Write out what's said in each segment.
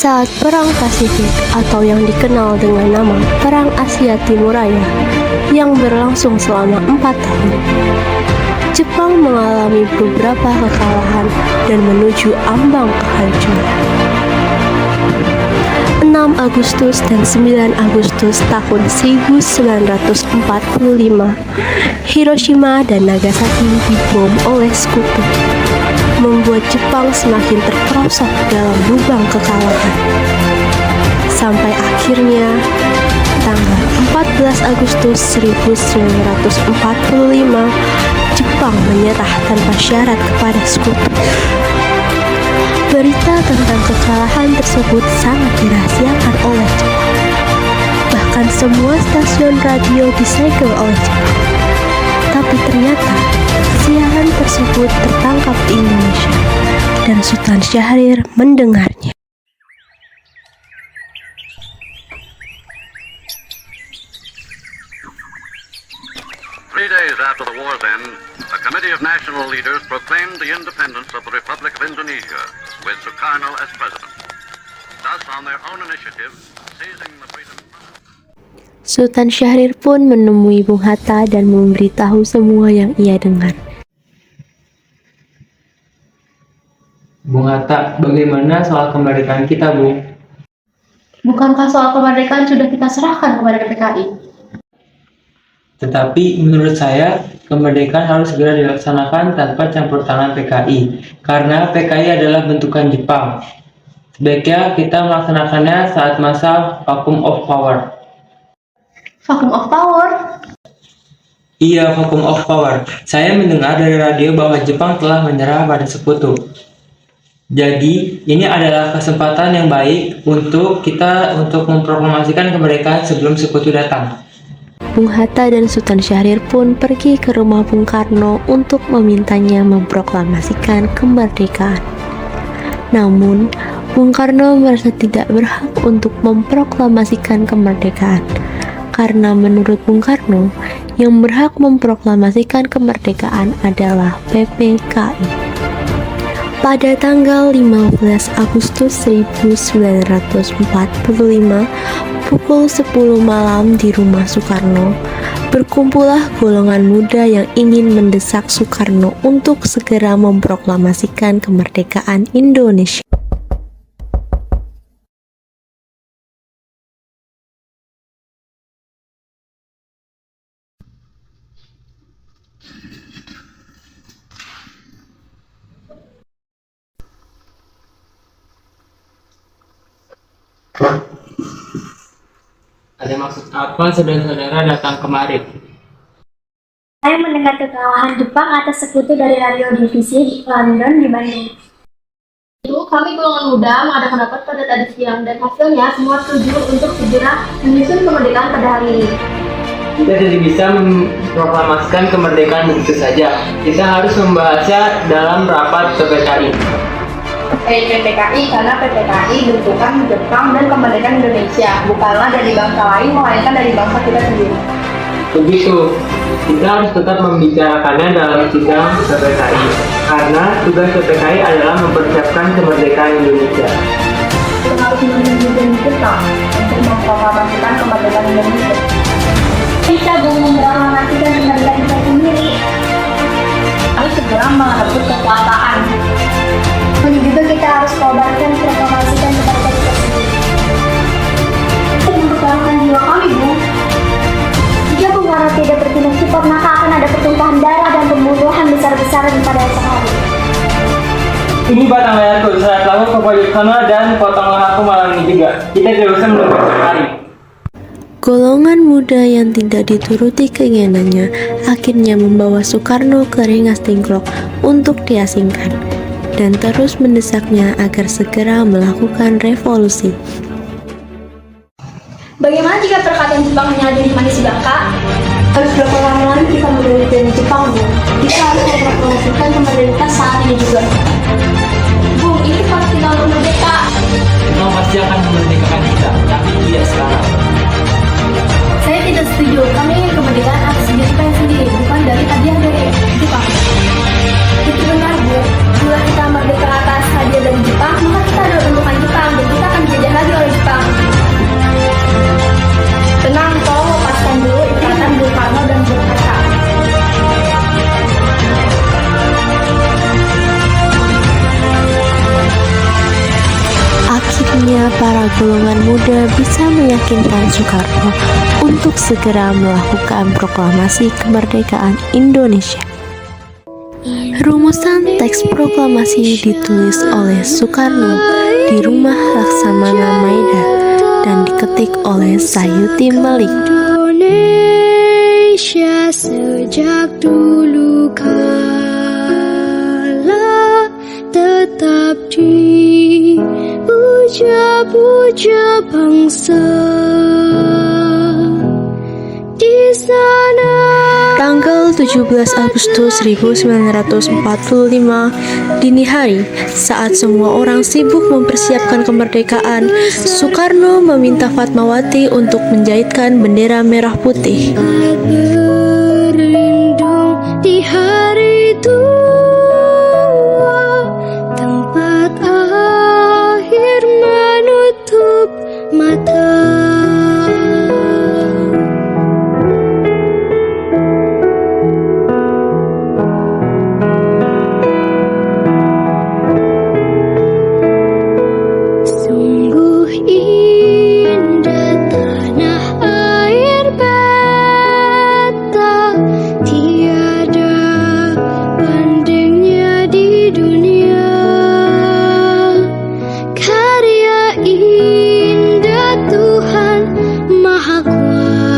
Saat Perang Pasifik atau yang dikenal dengan nama Perang Asia Timur Raya yang berlangsung selama 4 tahun, Jepang mengalami beberapa kekalahan dan menuju ambang kehancuran. 6 Agustus dan 9 Agustus tahun 1945, Hiroshima dan Nagasaki dibom oleh sekutu, membuat Jepang semakin terperosok dalam lubang kekalahan. Sampai akhirnya, tanggal 14 Agustus 1945, Jepang menyerah tanpa syarat kepada sekutu. Berita tentang kekalahan tersebut sangat dirahasiakan oleh Jepang. Bahkan semua stasiun radio disegel oleh Jepang. Tapi ternyata siaran tersebut tertangkap di Indonesia dan Sultan Syahrir mendengarnya. 3 days after the war's end, a committee of national leaders proclaimed the independence of the Republic of Indonesia, with Sukarno as president. Thus, on their own initiative, seizing the freedom. Sultan Syahrir pun menemui Bung Hatta dan memberitahu semua yang ia dengar. Bung Hatta, bagaimana soal kemerdekaan kita, Bu? Bukankah soal kemerdekaan sudah kita serahkan kepada PPKI? Tetapi menurut saya, kemerdekaan harus segera dilaksanakan tanpa campur tangan PKI, karena PKI adalah bentukan Jepang. Sebaiknya kita melaksanakannya saat masa vacuum of power. Vacuum of power? Iya, vacuum of power. Saya mendengar dari radio bahwa Jepang telah menyerah pada sekutu. Jadi, ini adalah kesempatan yang baik untuk kita untuk memproklamasikan kemerdekaan sebelum sekutu datang. Bung Hatta dan Sultan Syahrir pun pergi ke rumah Bung Karno untuk memintanya memproklamasikan kemerdekaan. Namun, Bung Karno merasa tidak berhak untuk memproklamasikan kemerdekaan, karena menurut Bung Karno, yang berhak memproklamasikan kemerdekaan adalah PPKI. Pada tanggal 15 Agustus 1945, pukul 10 malam di rumah Soekarno, berkumpullah golongan muda yang ingin mendesak Soekarno untuk segera memproklamasikan kemerdekaan Indonesia. Ada maksud apa saudara-saudara datang kemari? Saya mendengar kekalahan Jepang atas sekutu dari radio divisi di London di Bandung. Itu kami golongan muda mengadakan rapat pada tadi siang dan hasilnya semua setuju untuk segera menyusun kemerdekaan pada hari ini. Kita tidak bisa memproklamasikan kemerdekaan begitu saja. Kita harus membahasnya dalam rapat PPKI. PPKI karena PPKI bentukan Jepang dan kemerdekaan Indonesia, bukanlah dari bangsa lain melainkan dari bangsa kita sendiri. Begitu, kita harus tetap membicarakannya dalam sidang PPKI, karena tugas PPKI adalah mempersiapkan kemerdekaan Indonesia. Kita harus menunjukkan Jepang untuk memproklamasikan kemerdekaan Indonesia. Kita belum memproklamasikan kemerdekaan kita sendiri. Harus segera merebut kekuasaan. Ini juga kita harus kobarkan proklamasikan kemerdekaan kita sendiri. Untuk mempertahankan jiwa kami, Bu. Jika Bung Karno tidak bertindak cepat, maka akan ada pertumpahan darah dan pembunuhan besar-besaran pada esok hari. Ini batang leherku, serat lagu ke pojok sana dan potonglah aku malam ini juga. Kita tidak usah menunggu esok hari. Golongan muda yang tidak dituruti keinginannya akhirnya membawa Soekarno ke Rengas Dengklok untuk diasingkan, dan terus mendesaknya agar segera melakukan revolusi. Bagaimana jika perkataan Jepang hanya ada di manis belaka? Harus berapa lama lagi kita menjadi dari Jepang, Bu? Kita harus memproklamasikan kemerdekaan saat ini juga. Bu, ini pasti tinggal merdeka. Jepang pasti akan memerdekakan kita, tapi tidak sekarang. Saya tidak setuju. Kami ingin kemerdekaan atas diri kita sendiri, bukan dari hadiah dari Jepang. Itu benar, Bu. Bila kita merdeka atas hadiah dari Jepang, maka kita adalah bentukan Jepang dan kita akan menjadi bisa meyakinkan Soekarno untuk segera melakukan proklamasi kemerdekaan Indonesia. Rumusan teks proklamasi ditulis oleh Soekarno di rumah Laksamana Maeda dan diketik oleh Sayuti Malik. Indonesia sejak dulu kala tetap dipuja-puja bangsa di sana. Tanggal 17 Agustus 1945 dini hari, saat semua orang sibuk mempersiapkan kemerdekaan, Soekarno meminta Fatmawati untuk menjahitkan bendera merah putih. Berlindung di hari tua, tempat akhir menutup mata. Sungguh indah tanah air beta, tiada bandingnya di dunia. Karya indah Tuhan Maha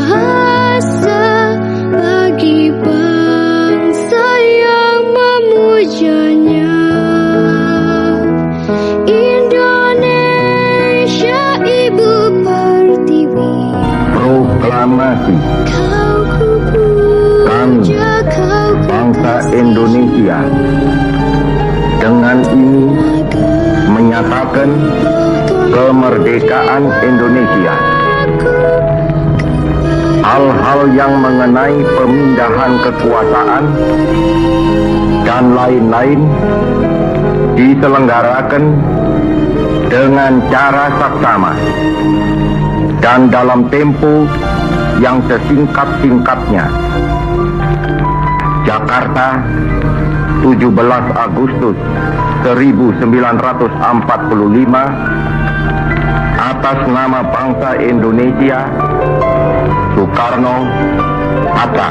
Kuasa bagi bangsa yang memujanya. Indonesia Ibu Pertiwi, Proklamasi kau kami, kupuja, kau bangsa Indonesia, dengan ini menyatakan kemerdekaan Indonesia. Hal-hal yang mengenai pemindahan kekuasaan dan lain-lain diselenggarakan dengan cara saksama dan dalam tempo yang sesingkat-singkatnya. Jakarta, 17 Agustus 1945, atas nama bangsa Indonesia, Soekarno-Hatta.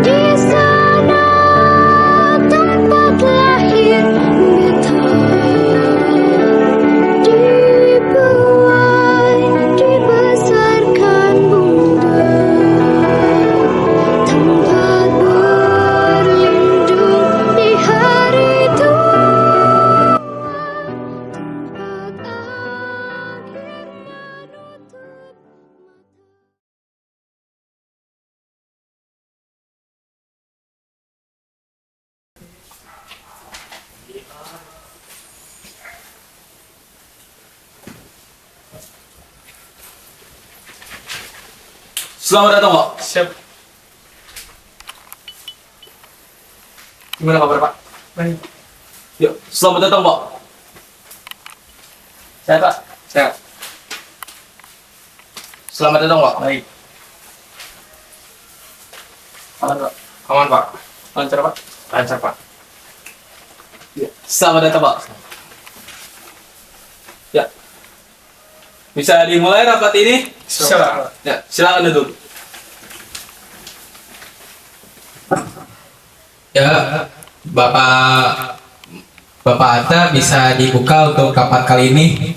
di sana tempat lahir beta, dibuai dibesarkan bunda, tempat berlindung di hari tua, tempat akhir menutup. Selamat datang, Pak. Siap. Gimana kabar, Pak? Baik. Yuk, selamat datang, Pak. Sehat, Pak? Sehat. Selamat datang, Pak. Baik. Aman, Pak? Aman, Pak. Lancar, Pak? Lancar, Pak. Ya. Selamat datang, Pak. Ya. Bisa dimulai rapat ini? Silakan. Ya, silakan duduk. Ya, Bapak Atta bisa dibuka untuk rapat kali ini.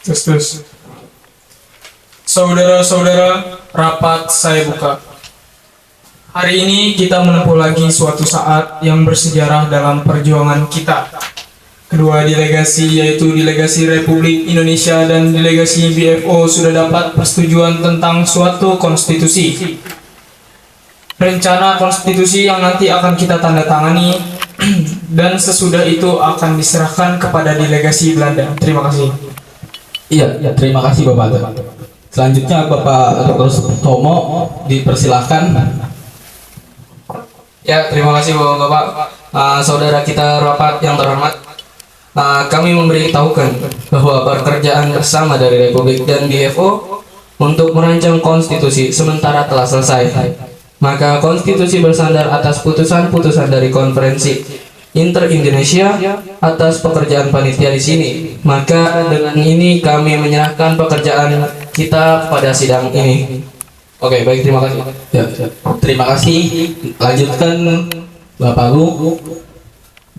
Terus. Saudara-saudara, rapat saya buka. Hari ini kita menempuh lagi suatu saat yang bersejarah dalam perjuangan kita. Kedua delegasi, yaitu delegasi Republik Indonesia dan delegasi BFO, sudah dapat persetujuan tentang suatu konstitusi. Rencana konstitusi yang nanti akan kita tanda tangani dan sesudah itu akan diserahkan kepada delegasi Belanda. Terima kasih. Iya, terima kasih Bapak Atta. Selanjutnya Bapak Dr. Sutomo dipersilahkan. Ya, terima kasih Bapak. Saudara kita rapat yang terhormat, kami memberitahukan bahwa pekerjaan bersama dari Republik dan BFO untuk merancang konstitusi sementara telah selesai. Maka konstitusi bersandar atas putusan-putusan dari konferensi Inter-Indonesia atas pekerjaan panitia di sini. Maka dengan ini kami menyerahkan pekerjaan kita pada sidang ini. Oke, baik, terima kasih. Ya, terima kasih. Lanjutkan Bapak Agung.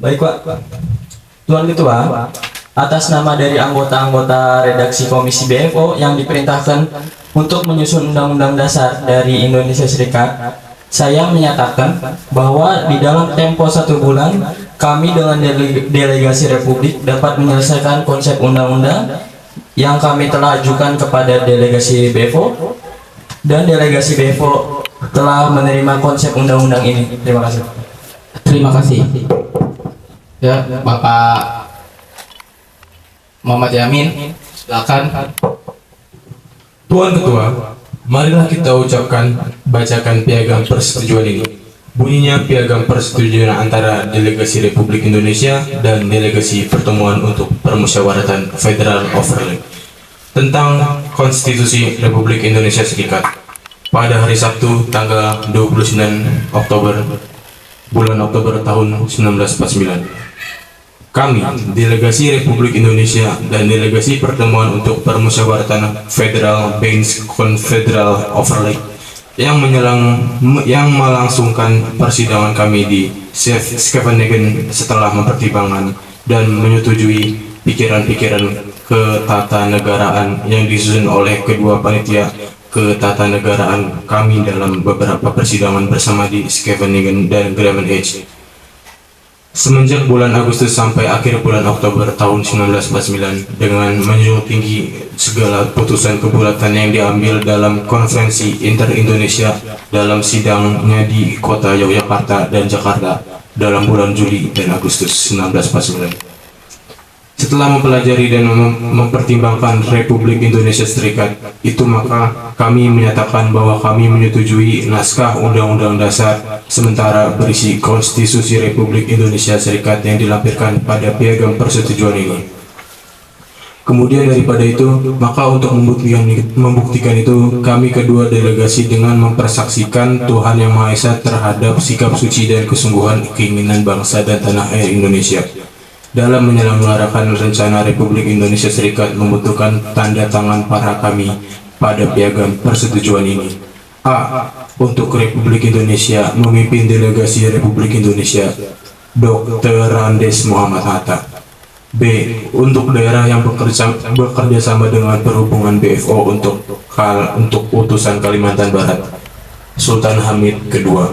Baik, Pak. Tuan Ketua, atas nama dari anggota-anggota redaksi Komisi BFO yang diperintahkan untuk menyusun Undang-Undang Dasar dari Indonesia Serikat, saya menyatakan bahwa di dalam tempo 1 bulan, kami dengan delegasi Republik dapat menyelesaikan konsep undang-undang yang kami telah ajukan kepada delegasi BFO, dan delegasi BFO telah menerima konsep undang-undang ini. Terima kasih. Terima kasih. Ya, Bapak Muhammad Yamin, silakan. Tuan Ketua, marilah kita bacakan piagam persetujuan ini. Bunyinya piagam persetujuan antara Delegasi Republik Indonesia dan Delegasi Pertemuan untuk Permusyawaratan Federal Overlay tentang Konstitusi Republik Indonesia Serikat pada hari Sabtu tanggal 29 Oktober bulan Oktober tahun 1949. Kami, Delegasi Republik Indonesia dan Delegasi Pertemuan untuk Permusyawaratan Federal Banks Confederal Overlay yang melangsungkan persidangan kami di Scheveningen setelah mempertimbangkan dan menyetujui pikiran-pikiran ketatanegaraan yang disusun oleh kedua panitia ketatanegaraan kami dalam beberapa persidangan bersama di Scheveningen dan Bremen Edge. Semenjak bulan Agustus sampai akhir bulan Oktober tahun 1949, dengan menjunjung tinggi segala putusan kebulatan yang diambil dalam konferensi Inter-Indonesia dalam sidangnya di kota Yogyakarta dan Jakarta dalam bulan Juli dan Agustus 1949. Setelah mempelajari dan mempertimbangkan Republik Indonesia Serikat itu, maka kami menyatakan bahwa kami menyetujui naskah Undang-Undang Dasar sementara berisi Konstitusi Republik Indonesia Serikat yang dilampirkan pada piagam persetujuan ini. Kemudian daripada itu, maka untuk membuktikan itu, kami kedua delegasi dengan mempersaksikan Tuhan Yang Maha Esa terhadap sikap suci dan kesungguhan keinginan bangsa dan tanah air Indonesia dalam menyelenggarakan rencana Republik Indonesia Serikat membutuhkan tanda tangan para kami pada piagam persetujuan ini. A. Untuk Republik Indonesia memimpin delegasi Republik Indonesia Dr. Andes Muhammad Hatta. B. Untuk daerah yang bekerja sama dengan perhubungan BFO untuk utusan Kalimantan Barat Sultan Hamid II.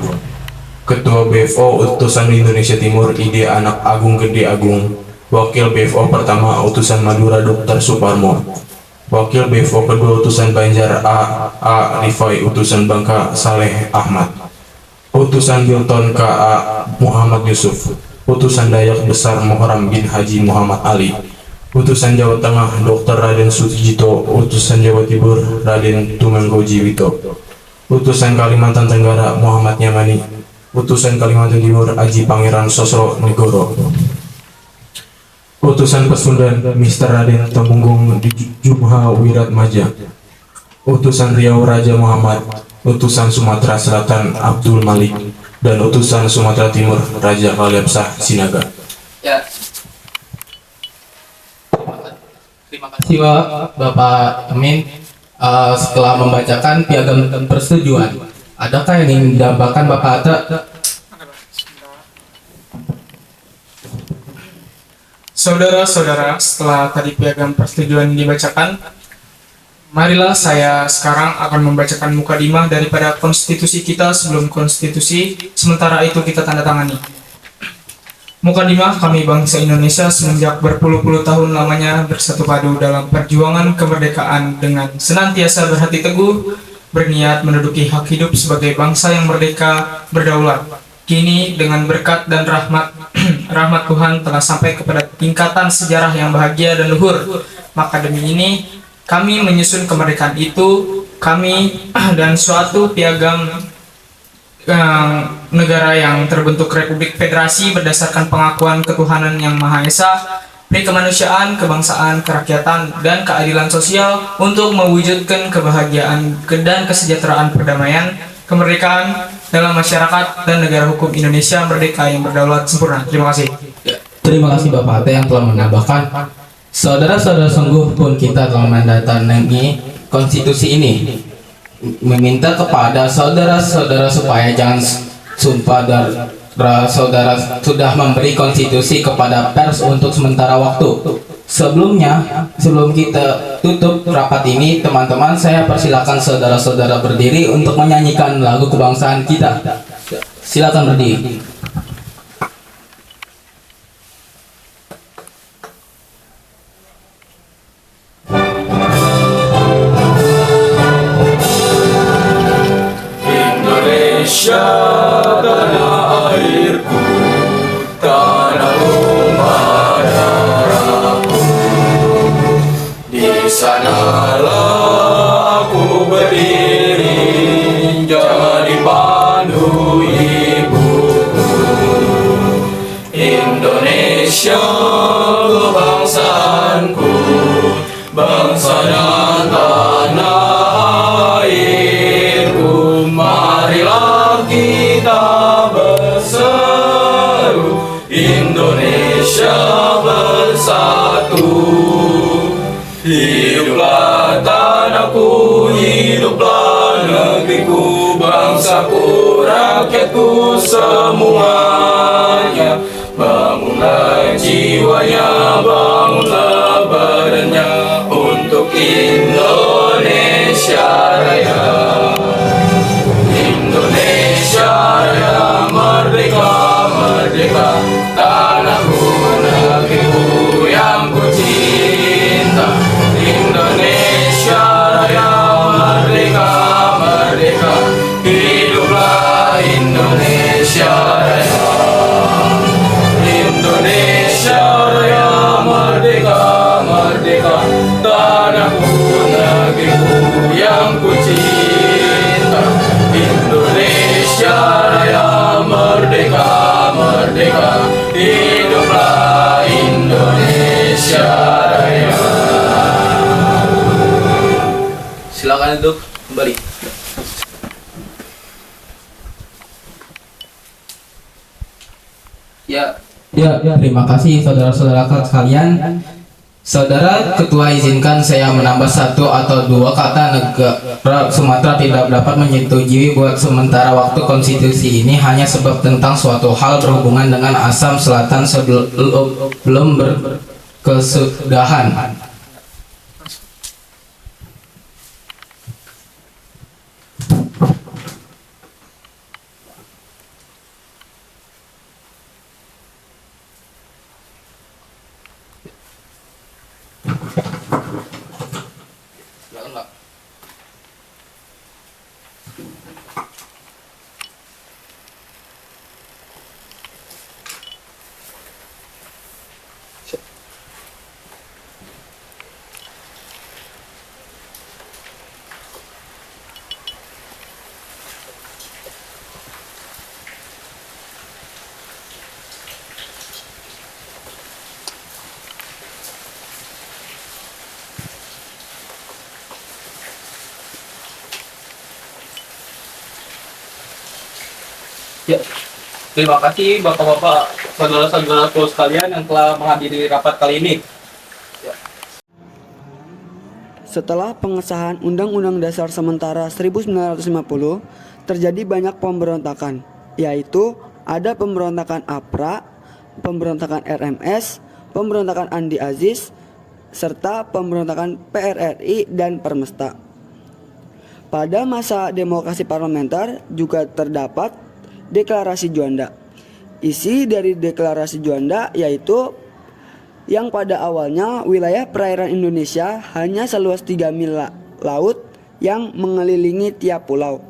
Ketua BFO utusan Indonesia Timur Ide Anak Agung Gede Agung. Wakil BFO pertama utusan Madura Dr. Suparmo. Wakil BFO kedua utusan Banjar A. Rifai. Utusan Bangka Saleh Ahmad. Utusan Hilton KA Muhammad Yusuf. Utusan Dayak Besar Muharram bin Haji Muhammad Ali. Utusan Jawa Tengah Dr. Raden Sutjito. Utusan Jawa Timur Raden Tumenggoji Wito. Utusan Kalimantan Tenggara Muhammad Nyamani. Utusan Kalimantan Timur Aji Pangeran Sosro Negoro. Utusan Pasundan Mr. Raden Temunggung Jumha Wiratmaja. Utusan Riau Raja Muhammad. Utusan Sumatera Selatan Abdul Malik. Dan utusan Sumatera Timur Raja Kaliapsah Sinaga. Ya. Terima kasih Bapak Amin. Setelah membacakan piagam persetujuan, adakah yang ingin didambakan Bapak Hatta? Saudara-saudara, setelah tadi piagam persetujuan dibacakan, marilah saya sekarang akan membacakan mukadimah daripada konstitusi kita sebelum konstitusi sementara itu kita tanda tangani. Mukadimah kami bangsa Indonesia semenjak berpuluh-puluh tahun lamanya bersatu padu dalam perjuangan kemerdekaan dengan senantiasa berhati teguh, berniat menduduki hak hidup sebagai bangsa yang merdeka, berdaulat. Kini dengan berkat dan rahmat Tuhan telah sampai kepada tingkatan sejarah yang bahagia dan luhur. Maka demi ini kami menyusun kemerdekaan itu, kami dan suatu piagam negara yang terbentuk Republik Federasi berdasarkan pengakuan ketuhanan Yang Maha Esa peri kemanusiaan, kebangsaan, kerakyatan, dan keadilan sosial untuk mewujudkan kebahagiaan dan kesejahteraan, perdamaian, kemerdekaan dalam masyarakat dan negara hukum Indonesia merdeka yang berdaulat sempurna. Terima kasih. Terima kasih Bapak Ate yang telah menambahkan. Saudara-saudara, sungguh pun kita telah menandatangani konstitusi ini. Meminta kepada saudara-saudara supaya jangan sumpah saudara sudah memberi konstitusi kepada pers untuk sementara waktu. Sebelumnya, sebelum kita tutup rapat ini, teman-teman, saya persilakan saudara-saudara berdiri untuk menyanyikan lagu kebangsaan kita. Silakan berdiri. Indonesia tanah airku, tanah rumah darahku. Di sanalah aku berdiri, jadi pandu ibuku. Indonesia kebangsaanku, bangsa dan tanah airku. Marilah kita berseru, Indonesia bersatu. Hiduplah tanahku, hiduplah negeriku, bangsaku, rakyatku semuanya. Bangunlah jiwanya, bangunlah badannya untuk Indonesia Raya. Indonesia Raya merdeka, merdeka, tanahku, negeriku yang ku cinta. Indonesia Raya merdeka, merdeka, hiduplah Indonesia Raya. Indonesia Raya merdeka, merdeka, tanahku, negeriku yang ku cinta. Indonesia Raya merdeka, merdeka, hiduplah Indonesia Raya. Silakan duduk kembali. Ya, terima kasih saudara-saudara sekalian. Saudara Ketua, izinkan saya menambah satu atau dua kata. Negara Sumatera tidak dapat menyetujui buat sementara waktu konstitusi ini hanya sebab tentang suatu hal berhubungan dengan Assam Selatan sebelum berkesudahan. Ya, terima kasih Bapak-Bapak, saudara-saudaraku sekalian yang telah menghadiri rapat kali ini. Setelah pengesahan Undang-Undang Dasar Sementara 1950, terjadi banyak pemberontakan, yaitu ada pemberontakan APRA, pemberontakan RMS, pemberontakan Andi Aziz, serta pemberontakan PRRI dan Permesta. Pada masa demokrasi parlementer juga terdapat Deklarasi Juanda. Isi dari Deklarasi Juanda yaitu yang pada awalnya wilayah perairan Indonesia hanya seluas 3 mil laut yang mengelilingi tiap pulau,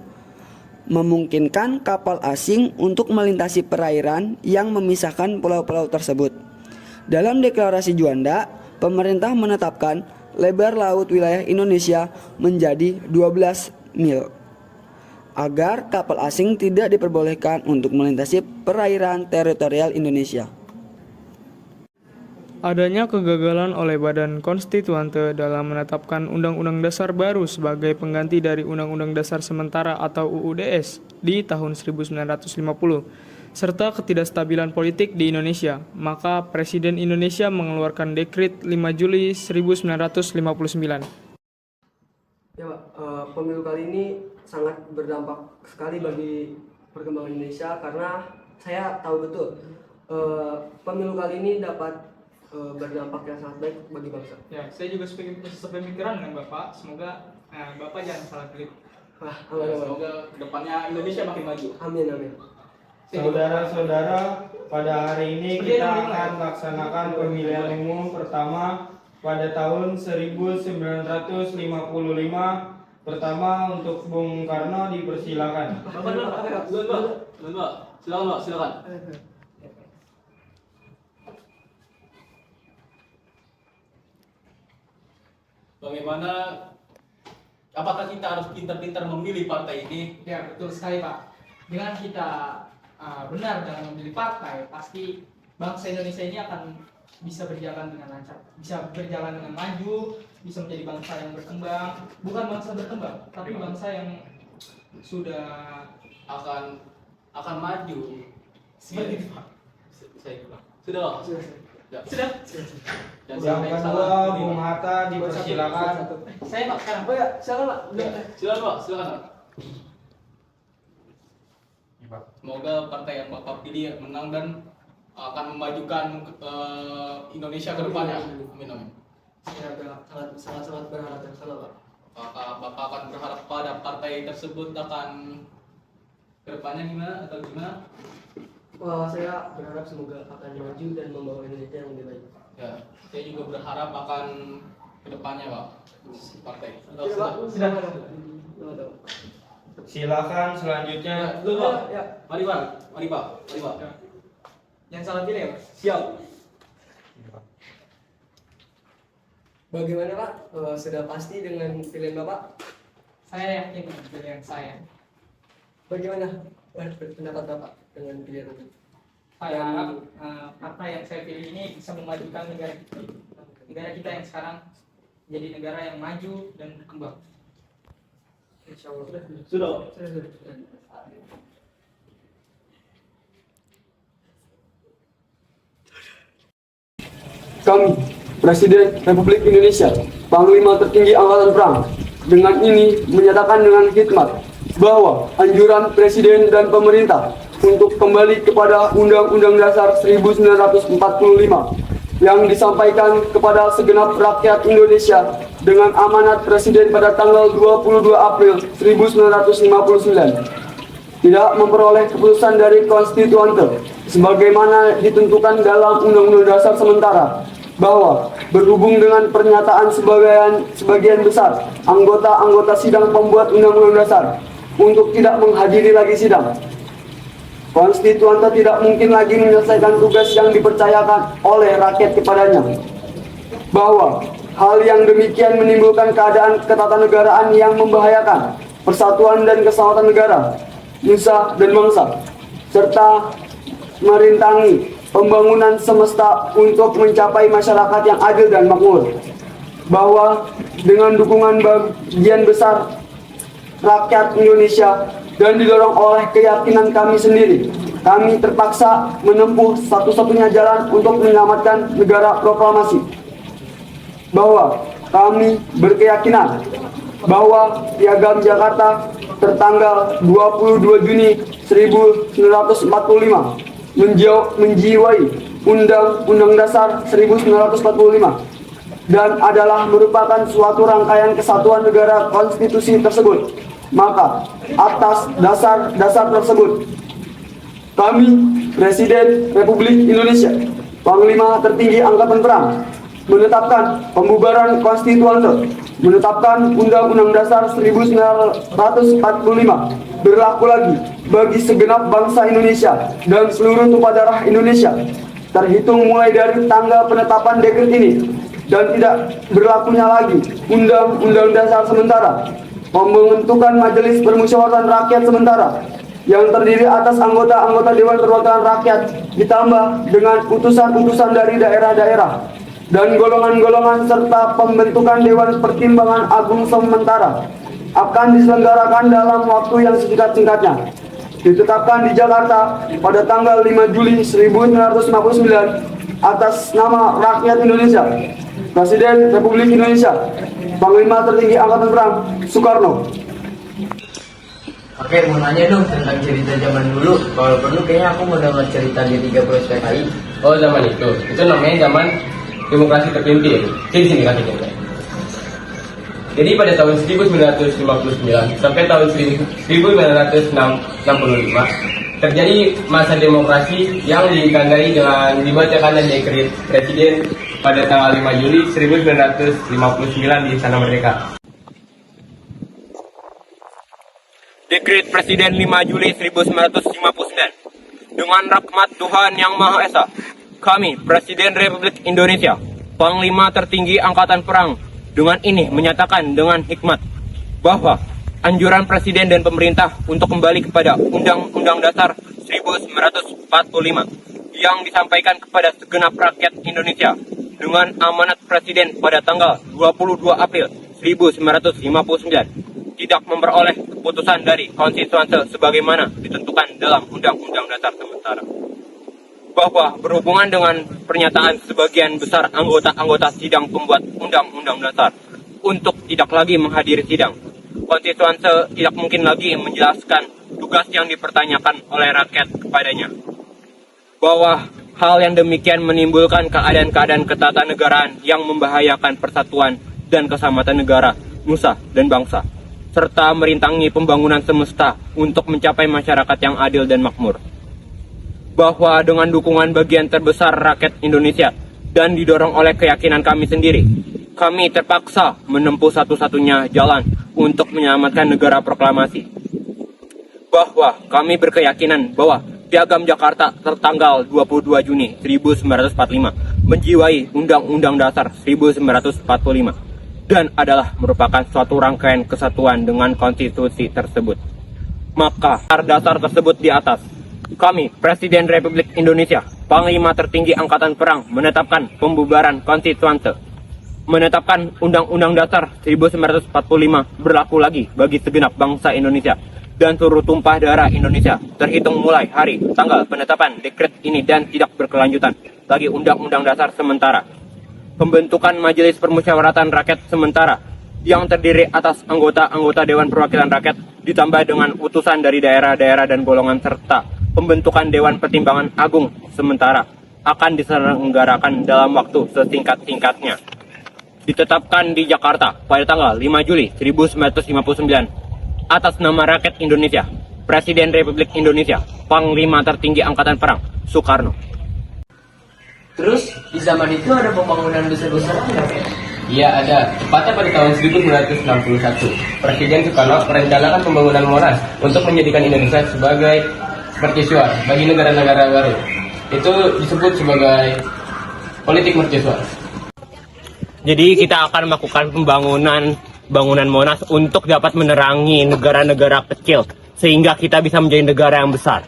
memungkinkan kapal asing untuk melintasi perairan yang memisahkan pulau-pulau tersebut. Dalam Deklarasi Juanda, pemerintah menetapkan lebar laut wilayah Indonesia menjadi 12 mil agar kapal asing tidak diperbolehkan untuk melintasi perairan teritorial Indonesia. Adanya kegagalan oleh Badan Konstituante dalam menetapkan Undang-Undang Dasar baru sebagai pengganti dari Undang-Undang Dasar Sementara atau UUDS di tahun 1950, serta ketidakstabilan politik di Indonesia, maka Presiden Indonesia mengeluarkan Dekrit 5 Juli 1959. Ya Pak, pemilu kali ini sangat berdampak sekali bagi perkembangan Indonesia karena saya tahu betul pemilu kali ini dapat berdampak yang sangat baik bagi bangsa. Ya, saya juga sepemikiran dengan Bapak. Semoga Bapak jangan salah pilih. Semoga kedepannya Indonesia makin maju. Amin, amin. Saudara-saudara, pada hari ini kita akan melaksanakan pemilihan umum pertama pada tahun 1955. Pertama untuk Bung Karno dipersilakan. Silakan. Bagaimana? Apakah kita harus pintar-pintar memilih partai ini? Ya, betul sekali Pak. Dengan kita benar dalam memilih partai, pasti bangsa Indonesia ini akan bisa berjalan dengan lancar, bisa berjalan dengan maju, bisa menjadi bangsa yang berkembang. Bukan bangsa berkembang, tapi bangsa yang sudah akan maju. seperti itu Pak. Sudah. Yang kedua, Bung Hatta dipersilakan. Saya Pak sekarang. Oh ya, silakan Pak. Silakan. Semoga partai yang Bapak pilih menang dan akan memajukan Indonesia ke depannya. Amin. Saya sangat berharap yang sama Pak. Bapak akan berharap pada partai tersebut akan ke depannya gimana atau gimana? Saya berharap semoga akan maju dan membawa Indonesia yang lebih baik. Ya, saya juga berharap akan ke depannya Pak partai. Silakan selanjutnya. Mari Pak. Yang salah pilih ya Pak? Siap. Bagaimana Pak? Sudah pasti dengan pilihan Bapak? Saya yakin dengan pilihan saya. Bagaimana pendapat Bapak dengan pilihan itu? Saya harap partai yang saya pilih ini bisa memajukan negara kita yang sekarang jadi negara yang maju dan berkembang. Insya Allah. Sudah. Kami, Presiden Republik Indonesia, Panglima Tertinggi Angkatan Perang, dengan ini menyatakan dengan hikmat bahwa anjuran Presiden dan pemerintah untuk kembali kepada Undang-Undang Dasar 1945 yang disampaikan kepada segenap rakyat Indonesia dengan amanat Presiden pada tanggal 22 April 1959 tidak memperoleh keputusan dari konstituante sebagaimana ditentukan dalam Undang-Undang Dasar sementara bahwa berhubung dengan pernyataan sebagian besar anggota sidang pembuat Undang-Undang Dasar untuk tidak menghadiri lagi sidang, konstituante tidak mungkin lagi menyelesaikan tugas yang dipercayakan oleh rakyat kepadanya, bahwa hal yang demikian menimbulkan keadaan ketatanegaraan yang membahayakan persatuan dan keselamatan negara, nusa dan bangsa, serta merintangi pembangunan semesta untuk mencapai masyarakat yang adil dan makmur, bahwa dengan dukungan bagian besar rakyat Indonesia dan didorong oleh keyakinan kami sendiri, kami terpaksa menempuh satu-satunya jalan untuk menyelamatkan negara proklamasi, bahwa kami berkeyakinan bahwa Piagam Jakarta tertanggal 22 Juni 1945 menjiwai Undang-Undang Dasar 1945 dan adalah merupakan suatu rangkaian kesatuan negara konstitusi tersebut. Maka atas dasar tersebut, kami Presiden Republik Indonesia, Panglima Tertinggi Angkatan Perang, menetapkan pembubaran konstituante, menetapkan Undang-Undang Dasar 1945 berlaku lagi bagi segenap bangsa Indonesia dan seluruh tumpah darah Indonesia, terhitung mulai dari tanggal penetapan dekret ini, dan tidak berlakunya lagi Undang-Undang Dasar sementara, pembentukan Majelis Permusyawaratan Rakyat sementara, yang terdiri atas anggota-anggota Dewan Perwakilan Rakyat ditambah dengan utusan-utusan dari daerah-daerah dan golongan-golongan serta pembentukan Dewan Pertimbangan Agung sementara akan diselenggarakan dalam waktu yang singkat-singkatnya. Ditetapkan di Jakarta pada tanggal 5 Juli 1959 atas nama rakyat Indonesia. Presiden Republik Indonesia, Panglima Tertinggi Angkatan Perang Soekarno. Oke, mau nanya dong tentang cerita zaman dulu. Kalau perlu kayaknya aku mau dengar cerita di 30 PKI. Oh, zaman itu namanya zaman demokrasi terpimpin. Sini kasih contoh. Jadi pada tahun 1959 sampai tahun 1965 terjadi masa demokrasi yang ditandai dengan dibacakannya dekret presiden pada tanggal 5 Juli 1959 di Istana Merdeka. Dekret Presiden 5 Juli 1959. Dengan rahmat Tuhan Yang Maha Esa, kami, Presiden Republik Indonesia, Panglima Tertinggi Angkatan Perang, dengan ini menyatakan dengan hikmat bahwa anjuran Presiden dan pemerintah untuk kembali kepada Undang-Undang Dasar 1945 yang disampaikan kepada segenap rakyat Indonesia dengan amanat Presiden pada tanggal 22 April 1959 tidak memperoleh keputusan dari konstitusi sebagaimana ditentukan dalam Undang-Undang Dasar sementara. Bahwa berhubungan dengan pernyataan sebagian besar anggota-anggota sidang pembuat Undang-Undang Dasar untuk tidak lagi menghadiri sidang, konstitusi tidak mungkin lagi menjelaskan tugas yang dipertanyakan oleh rakyat kepadanya. Bahwa hal yang demikian menimbulkan keadaan-keadaan ketatanegaraan yang membahayakan persatuan dan keselamatan negara, nusa, dan bangsa, serta merintangi pembangunan semesta untuk mencapai masyarakat yang adil dan makmur. Bahwa dengan dukungan bagian terbesar rakyat Indonesia dan didorong oleh keyakinan kami sendiri, kami terpaksa menempuh satu-satunya jalan untuk menyelamatkan negara proklamasi. Bahwa kami berkeyakinan bahwa Piagam Jakarta tertanggal 22 Juni 1945 menjiwai Undang-Undang Dasar 1945 dan adalah merupakan suatu rangkaian kesatuan dengan konstitusi tersebut. Maka dasar tersebut di atas, kami, Presiden Republik Indonesia, Panglima Tertinggi Angkatan Perang, menetapkan pembubaran konstitusi, menetapkan Undang-Undang Dasar 1945 berlaku lagi bagi segenap bangsa Indonesia dan seluruh tumpah darah Indonesia, terhitung mulai hari tanggal penetapan dekret ini dan tidak berkelanjutan bagi Undang-Undang Dasar sementara. Pembentukan Majelis Permusyawaratan Rakyat sementara yang terdiri atas anggota-anggota Dewan Perwakilan Rakyat ditambah dengan utusan dari daerah-daerah dan golongan serta pembentukan Dewan Pertimbangan Agung sementara akan diselenggarakan dalam waktu sesingkat-singkatnya. Ditetapkan di Jakarta pada tanggal 5 Juli 1959 atas nama rakyat Indonesia, Presiden Republik Indonesia, Panglima Tertinggi Angkatan Perang Soekarno. Terus di zaman itu ada pembangunan besar-besaran nggak? Iya ada, tepatnya pada tahun 1961. Presiden Soekarno merencanakan pembangunan Monas untuk menjadikan Indonesia sebagai mercusuar bagi negara-negara baru. Itu disebut sebagai politik mercusuar. Jadi kita akan melakukan bangunan Monas untuk dapat menerangi negara-negara kecil sehingga kita bisa menjadi negara yang besar.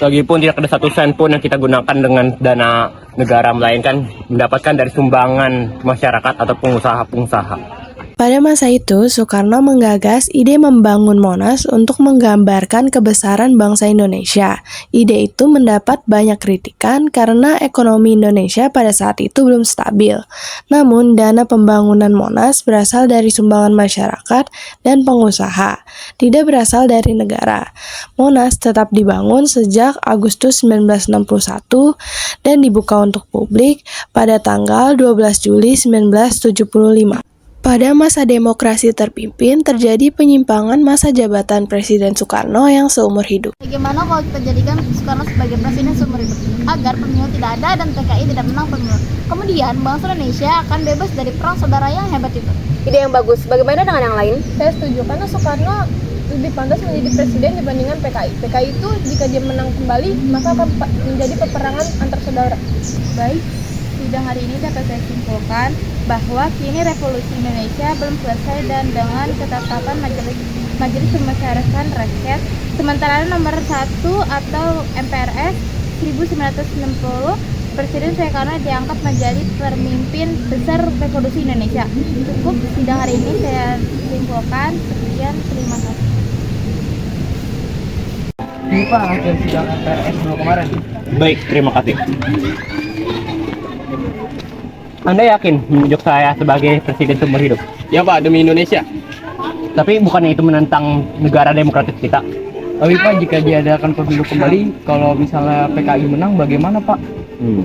Lagipun tidak ada satu sen pun yang kita gunakan dengan dana negara, melainkan mendapatkan dari sumbangan masyarakat atau pengusaha-pengusaha. Pada masa itu, Soekarno menggagas ide membangun Monas untuk menggambarkan kebesaran bangsa Indonesia. Ide itu mendapat banyak kritikan karena ekonomi Indonesia pada saat itu belum stabil. Namun, dana pembangunan Monas berasal dari sumbangan masyarakat dan pengusaha, tidak berasal dari negara. Monas tetap dibangun sejak Agustus 1961 dan dibuka untuk publik pada tanggal 12 Juli 1975. Pada masa demokrasi terpimpin, terjadi penyimpangan masa jabatan Presiden Soekarno yang seumur hidup. Bagaimana kalau kita jadikan Soekarno sebagai presiden seumur hidup, agar pemilu tidak ada dan PKI tidak menang pemilu. Kemudian bangsa Indonesia akan bebas dari perang saudara yang hebat itu. Ide yang bagus. Bagaimana dengan yang lain? Saya setuju karena Soekarno lebih pantas menjadi presiden dibandingkan PKI. PKI itu jika dia menang kembali maka akan menjadi peperangan antar saudara. Baik, sidang hari ini dapat saya simpulkan bahwa kini revolusi Indonesia belum selesai dan dengan ketetapan Majelis Pemusyawaratan Rakyat sementara nomor 1 atau MPRS 1960 Presiden Soekarno diangkat menjadi pemimpin besar revolusi Indonesia. Cukup sidang hari ini saya simpulkan. Sekian, terima kasih. Ini Pak hasil sidang MPRS kemarin. Baik, terima kasih. Anda yakin menunjuk saya sebagai presiden seumur hidup? Ya Pak, demi Indonesia. Tapi bukannya itu menentang negara demokratis kita? Tapi Pak, jika diadakan pemilu kembali, kalau misalnya PKI menang, bagaimana Pak?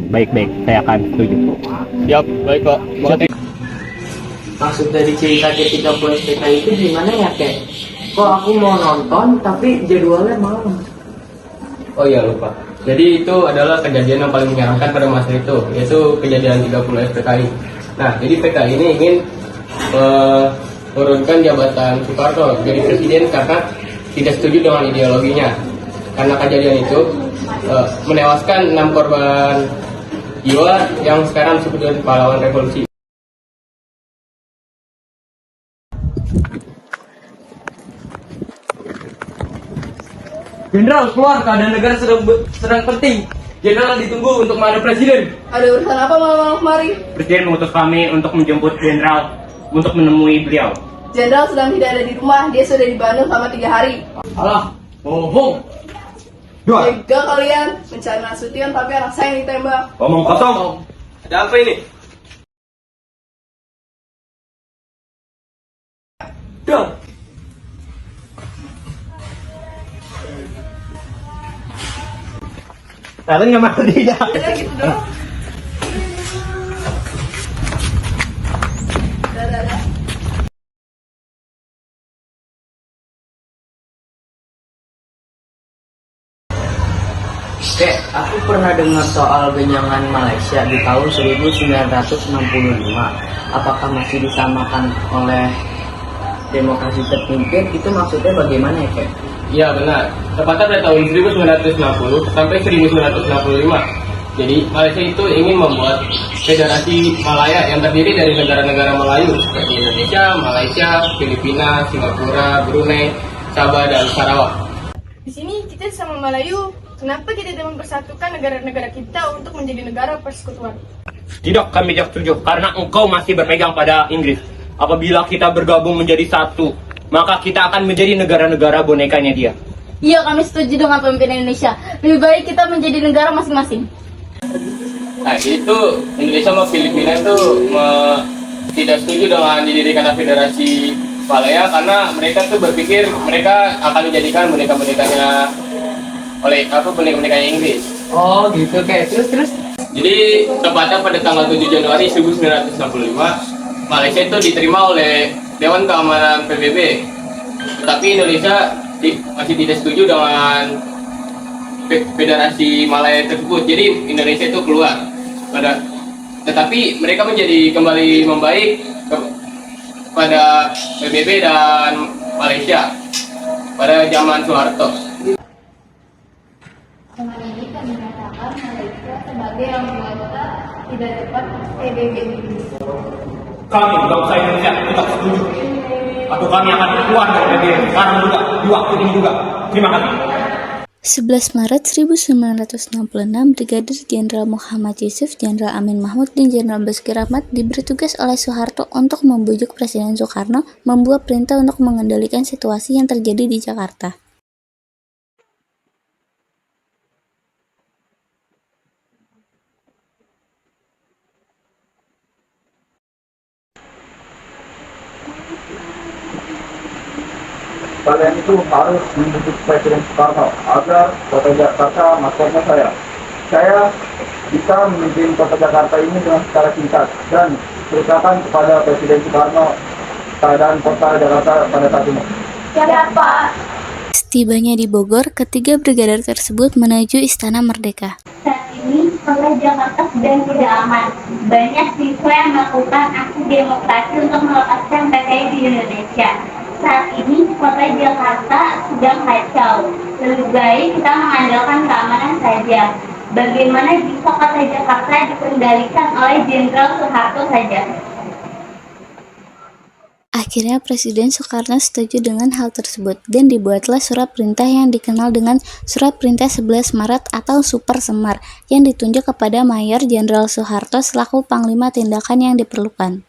Baik-baik, saya akan setuju. Siap, baik Pak. Makasih. Maksud dari cerita G30 PKI itu gimana ya, Kek? Kok aku mau nonton tapi jadwalnya malam? Oh iya, lupa. Jadi itu adalah kejadian yang paling menyeramkan pada masa itu, yaitu kejadian 30 PKI. Nah, jadi PKI ini ingin menurunkan jabatan Soekarno jadi presiden karena tidak setuju dengan ideologinya. Karena kejadian itu menewaskan 6 korban jiwa yang sekarang disebut dengan pahlawan revolusi. Jenderal, keluar, keadaan negara sedang penting. Jenderal ditunggu untuk menghadap presiden. Ada urusan apa malam-malam kemari? Presiden mengutus kami untuk menjemput jenderal untuk menemui beliau. Jenderal sedang tidak ada di rumah, dia sudah di Bandung selama 3 hari. Alah, bohong. Tega kalian, mencari Nasution tapi anak saya yang ditembak. Ngomong kosong. Ada apa ini? Dong. Kalian nggak mau tidak? Gitu dong. Kek, aku pernah dengar soal genyangan Malaysia di tahun 1965. Apakah masih disamakan oleh demokrasi terpimpin? Itu maksudnya bagaimana ya, Kek? Ya benar, tepatnya pada tahun 1960 sampai 1965. Jadi Malaysia itu ingin membuat federasi Malaya yang terdiri dari negara-negara Melayu seperti Indonesia, Malaysia, Filipina, Singapura, Brunei, Sabah, dan Sarawak. Di sini kita sama Melayu, kenapa kita tidak mempersatukan negara-negara kita untuk menjadi negara persekutuan? Tidak, kami tidak setuju karena engkau masih berpegang pada Inggris. Apabila kita bergabung menjadi satu, maka kita akan menjadi negara-negara bonekanya dia. Iya, kami setuju dengan pemimpin Indonesia. Lebih baik kita menjadi negara masing-masing. Nah itu Indonesia sama Filipina itu tidak setuju dengan didirikan federasi Malaya karena mereka tuh berpikir mereka akan menjadikan boneka-bonekanya oleh boneka-bonekanya Inggris. Oh gitu, kayak terus. Jadi tepatnya pada tanggal 7 Januari 1965 Malaysia itu diterima oleh Dewan Keamanan PBB, tetapi Indonesia masih tidak setuju dengan federasi Malaya tersebut. Jadi Indonesia itu keluar. Tetapi mereka menjadi kembali membaik pada PBB dan Malaysia pada zaman Soeharto. Dengan ini kami menyatakan Malaysia sebagai anggota tidak dapat PBB. Kami bangsa Indonesia tetap setuju atau kami akan keluar dari PBB sekarang juga, di waktu ini juga. Terima kasih. 11 Maret 1966, Brigadir Jenderal Muhammad Yusuf, Jenderal Amin Mahmud, dan Jenderal Basuki Rahmat diberi tugas oleh Soeharto untuk membujuk Presiden Soekarno membuat perintah untuk mengendalikan situasi yang terjadi di Jakarta. Kalian itu harus membujuk Presiden Soekarno agar kota Jakarta masuknya saya. Saya bisa memimpin kota Jakarta ini dengan secara singkat dan ceritakan kepada Presiden Soekarno keadaan kota Jakarta pada saat ini. Ya, Pak. Setibanya di Bogor, ketiga brigadir tersebut menuju Istana Merdeka. Saat ini, kota Jakarta sedang tidak aman. Banyak siswa yang melakukan aksi demonstrasi untuk melepaskan PKI di Indonesia. Saat ini kota Jakarta sedang kacau. Lebih baik kita mengandalkan keamanan saja. Bagaimana jika kota Jakarta dikendalikan oleh Jenderal Soeharto saja? Akhirnya Presiden Soekarno setuju dengan hal tersebut dan dibuatlah surat perintah yang dikenal dengan Surat Perintah 11 Maret atau Super Semar yang ditunjuk kepada Mayor Jenderal Soeharto selaku Panglima tindakan yang diperlukan.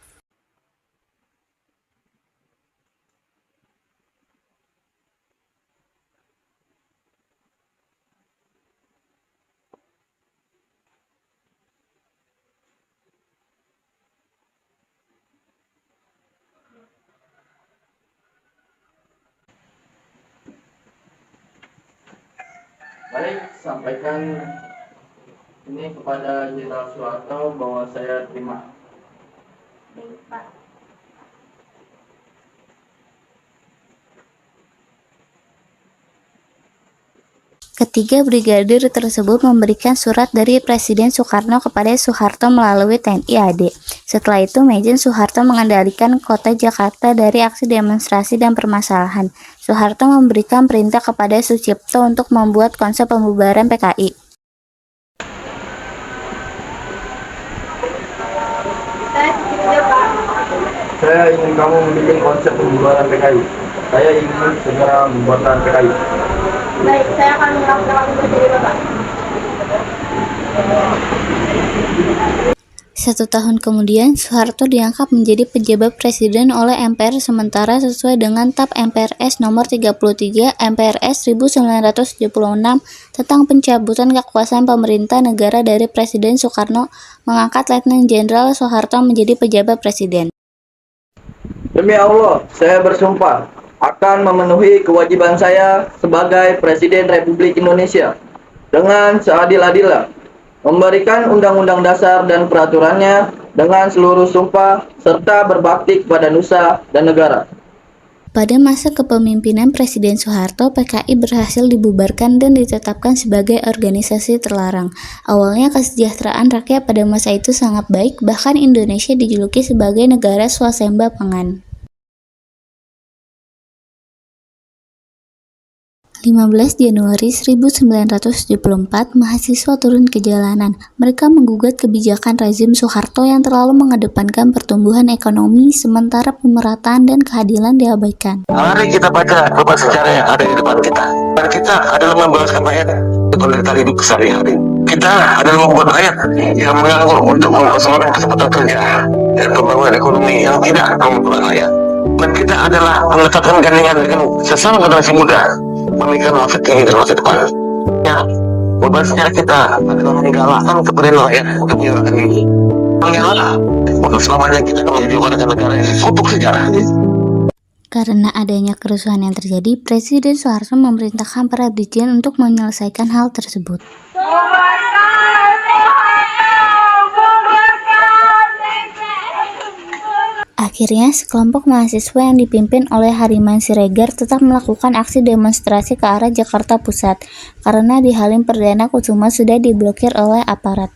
Baik, sampaikan ini kepada Jenderal Soeharto bahwa saya terima. Baik, Pak. Ketiga brigadir tersebut memberikan surat dari Presiden Soekarno kepada Soeharto melalui TNI AD. Setelah itu, Majen Soeharto mengendalikan kota Jakarta dari aksi demonstrasi dan permasalahan. Soeharto memberikan perintah kepada Sucipto untuk membuat konsep pembubaran PKI. Saya ingin kamu membuat konsep pembubaran PKI. Saya ingin segera membubarkan PKI. Baik, saya akan melakukan itu Bapak. 1 tahun kemudian, Soeharto diangkat menjadi pejabat presiden oleh MPR sementara sesuai dengan TAP MPRS nomor 33 MPRS 1976 tentang pencabutan kekuasaan pemerintah negara dari Presiden Soekarno mengangkat Letnan Jenderal Soeharto menjadi pejabat presiden. Demi Allah, saya bersumpah akan memenuhi kewajiban saya sebagai Presiden Republik Indonesia dengan seadil-adilnya, memberikan undang-undang dasar dan peraturannya dengan seluruh sumpah, serta berbakti kepada nusa dan negara. Pada masa kepemimpinan Presiden Soeharto, PKI berhasil dibubarkan dan ditetapkan sebagai organisasi terlarang. Awalnya kesejahteraan rakyat pada masa itu sangat baik, bahkan Indonesia dijuluki sebagai negara swasembada pangan. 15 Januari 1974, mahasiswa turun ke jalanan. Mereka menggugat kebijakan rezim Soeharto yang terlalu mengedepankan pertumbuhan ekonomi, sementara pemerataan dan keadilan diabaikan. Mari kita baca beberapa sejarah yang ada di depan kita. Dan kita adalah membalaskan rakyat untuk menderita hidup sehari-hari. Kita adalah membuat rakyat yang menganggur untuk mengkosongkan kesempatan kerja dan pembangunan ekonomi yang tidak menguntungkan rakyat. Dan kita adalah menetapkan gandengan dengan sesama generasi muda memikirkan masa kini dan masa depan. Ya, beban sejarah kita adalah menggalakkan kepada rakyat untuk menyerahkan diri. Mengalah untuk selamanya kita akan menjadi warga negara yang kutuk sejarah. Karena adanya kerusuhan yang terjadi, Presiden Soeharto memerintahkan para dirjen untuk menyelesaikan hal tersebut. Akhirnya, sekelompok mahasiswa yang dipimpin oleh Hariman Siregar tetap melakukan aksi demonstrasi ke arah Jakarta Pusat, karena di Halim Perdana Kusuma sudah diblokir oleh aparat.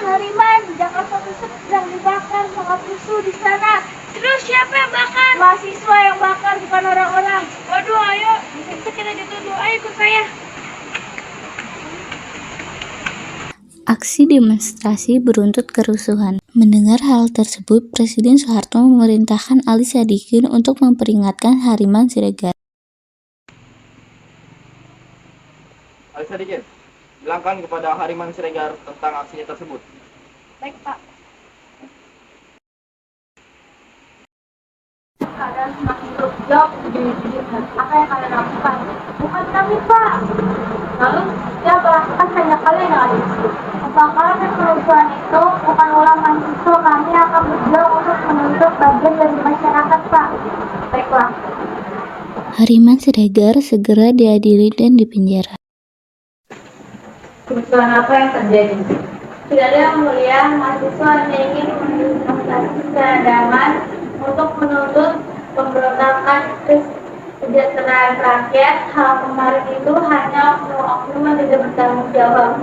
Hariman, Jakarta Pusat sedang dibakar, sangat rusuh di sana. Terus siapa yang bakar? Mahasiswa yang bakar, bukan orang-orang. Waduh, ayo, bisa kita dituduh. Ayo ikut saya. Aksi demonstrasi beruntut kerusuhan. Mendengar hal tersebut, Presiden Soeharto memerintahkan Ali Sadikin untuk memperingatkan Hariman Siregar. Ali Sadikin, bilangkan kepada Hariman Siregar tentang aksinya tersebut. Baik, Pak. Keadaan semakin buruk, jawab sejujurnya. Apa yang kalian lakukan? Bukan kami, Pak. Lalu, siapa? Kan hanya kalian yang ada di situ. Apakah kerusuhan itu bukan ulah mahasiswa, kami akan berjuang untuk menuntut bagian dari masyarakat, Pak. Baiklah. Hariman Siregar segera diadili dan dipenjara. Kerusuhan apa yang terjadi? Tidak ada yang mulia, mahasiswa hanya ingin mendemonstrasi secara damai untuk menuntut pemberontakan kesejahteraan rakyat. Hal kemarin itu hanya oknum yang tidak bertanggung jawab.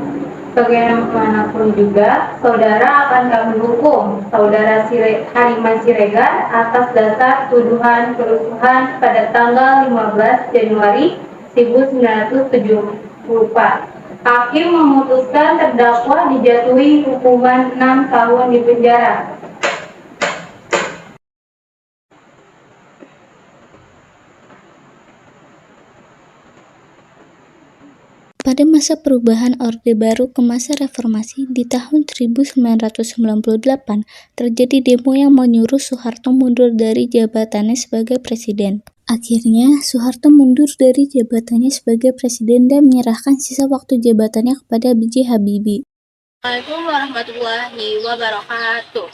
Bagaimanapun juga, saudara akan kami hukum saudara Hariman Siregar atas dasar tuduhan kerusuhan pada tanggal 15 Januari 1974. Hakim memutuskan terdakwa dijatuhi hukuman 6 tahun di penjara. Pada masa perubahan Orde Baru ke masa reformasi di tahun 1998, terjadi demo yang menyuruh Soeharto mundur dari jabatannya sebagai presiden. Akhirnya, Soeharto mundur dari jabatannya sebagai presiden dan menyerahkan sisa waktu jabatannya kepada B.J. Habibie. Assalamualaikum warahmatullahi wabarakatuh.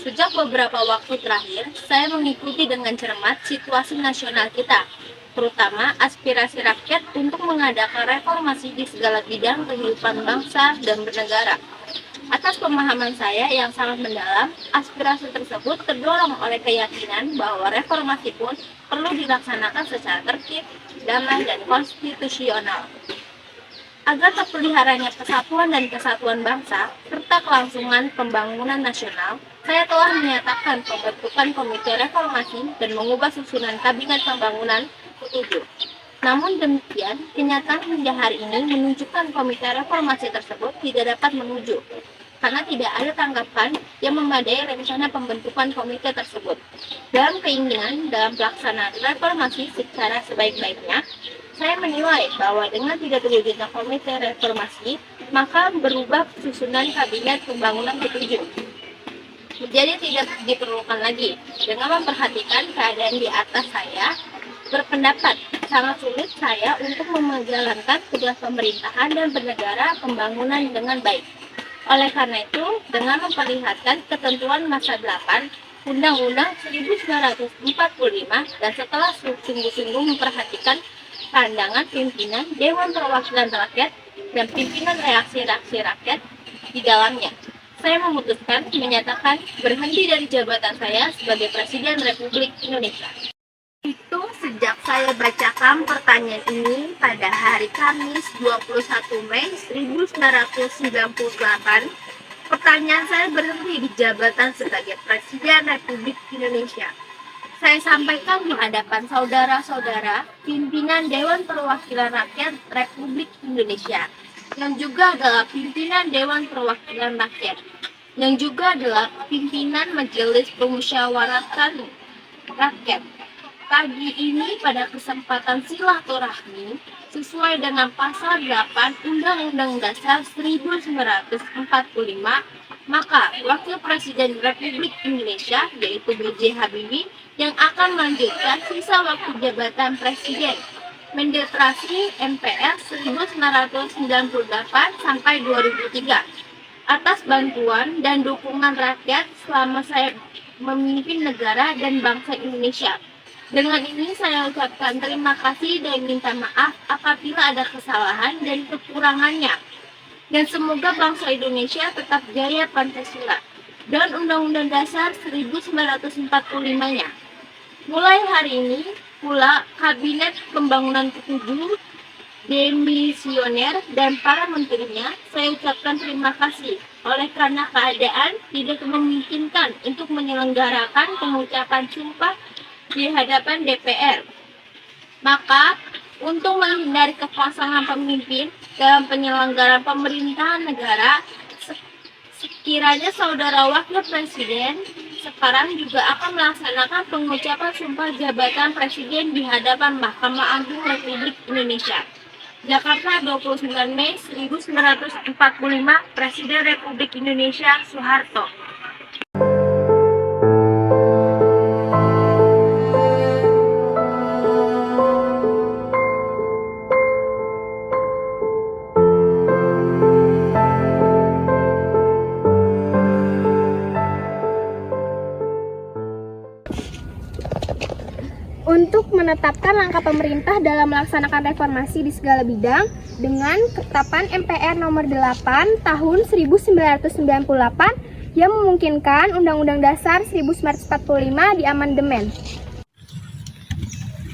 Sejak beberapa waktu terakhir, saya mengikuti dengan cermat situasi nasional kita, terutama aspirasi rakyat untuk mengadakan reformasi di segala bidang kehidupan bangsa dan bernegara. Atas pemahaman saya yang sangat mendalam, aspirasi tersebut terdorong oleh keyakinan bahwa reformasi pun perlu dilaksanakan secara tertib, damai, dan konstitusional. Agar terpeliharanya persatuan dan kesatuan bangsa, serta kelangsungan pembangunan nasional, saya telah menyatakan pembentukan Komite Reformasi dan mengubah susunan Kabinet Pembangunan ke-7. Namun demikian, kenyataan hingga hari ini menunjukkan Komite Reformasi tersebut tidak dapat menuju, karena tidak ada tanggapan yang memadai rencana pembentukan komite tersebut. Dalam keinginan dalam pelaksanaan reformasi secara sebaik-baiknya, saya menilai bahwa dengan tidak terwujudnya Komite Reformasi, maka berubah susunan Kabinet Pembangunan ke-7 menjadi tidak diperlukan lagi. Dengan memperhatikan keadaan di atas, saya berpendapat sangat sulit saya untuk menjalankan tugas pemerintahan dan bernegara pembangunan dengan baik. Oleh karena itu, dengan memperlihatkan ketentuan masa 8 Undang-Undang 1945 dan setelah sungguh-sungguh memperhatikan pandangan pimpinan Dewan Perwakilan Rakyat dan pimpinan reaksi-reaksi rakyat di dalamnya, saya memutuskan menyatakan berhenti dari jabatan saya sebagai Presiden Republik Indonesia. Itu sejak saya bacakan pertanyaan ini pada hari Kamis 21 Mei 1998, pertanyaan saya berhenti di jabatan sebagai Presiden Republik Indonesia. Saya sampaikan di hadapan saudara-saudara pimpinan Dewan Perwakilan Rakyat Republik Indonesia, yang juga adalah pimpinan Dewan Perwakilan Rakyat, yang juga adalah pimpinan Majelis Permusyawaratan Rakyat. Pagi ini pada kesempatan silaturahmi sesuai dengan pasal 8 Undang-Undang Dasar 1945, maka Wakil Presiden Republik Indonesia yaitu B.J. Habibie yang akan melanjutkan sisa waktu jabatan Presiden Mendetrasi MPR 1998 sampai 2003 atas bantuan dan dukungan rakyat selama saya memimpin negara dan bangsa Indonesia. Dengan ini saya ucapkan terima kasih dan minta maaf apabila ada kesalahan dan kekurangannya. Dan semoga bangsa Indonesia tetap jaya Pancasila dan Undang-Undang Dasar 1945-nya. Mulai hari ini pula Kabinet Pembangunan ke-7 demisioner dan para menterinya saya ucapkan terima kasih oleh karena keadaan tidak memungkinkan untuk menyelenggarakan pengucapan sumpah di hadapan DPR. Maka untuk menghindari kekosongan pemimpin dalam penyelenggaraan pemerintahan negara, sekiranya saudara Wakil Presiden sekarang juga akan melaksanakan pengucapan sumpah jabatan Presiden di hadapan Mahkamah Agung Republik Indonesia. Jakarta, 29 Mei 1945, Presiden Republik Indonesia Soeharto. Untuk menetapkan langkah pemerintah dalam melaksanakan reformasi di segala bidang dengan ketetapan MPR nomor 8 tahun 1998 yang memungkinkan Undang-Undang Dasar 1945 diamandemen.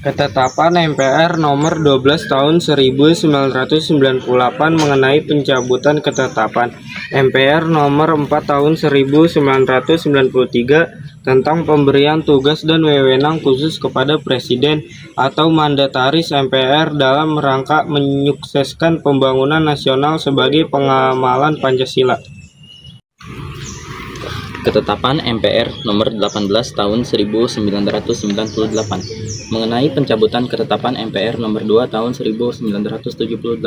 Ketetapan MPR nomor 12 tahun 1998 mengenai pencabutan ketetapan MPR nomor 4 tahun 1993 tentang pemberian tugas dan wewenang khusus kepada Presiden atau mandataris MPR dalam rangka menyukseskan pembangunan nasional sebagai pengamalan Pancasila. Ketetapan MPR nomor 18 tahun 1998 mengenai pencabutan ketetapan MPR nomor 2 tahun 1978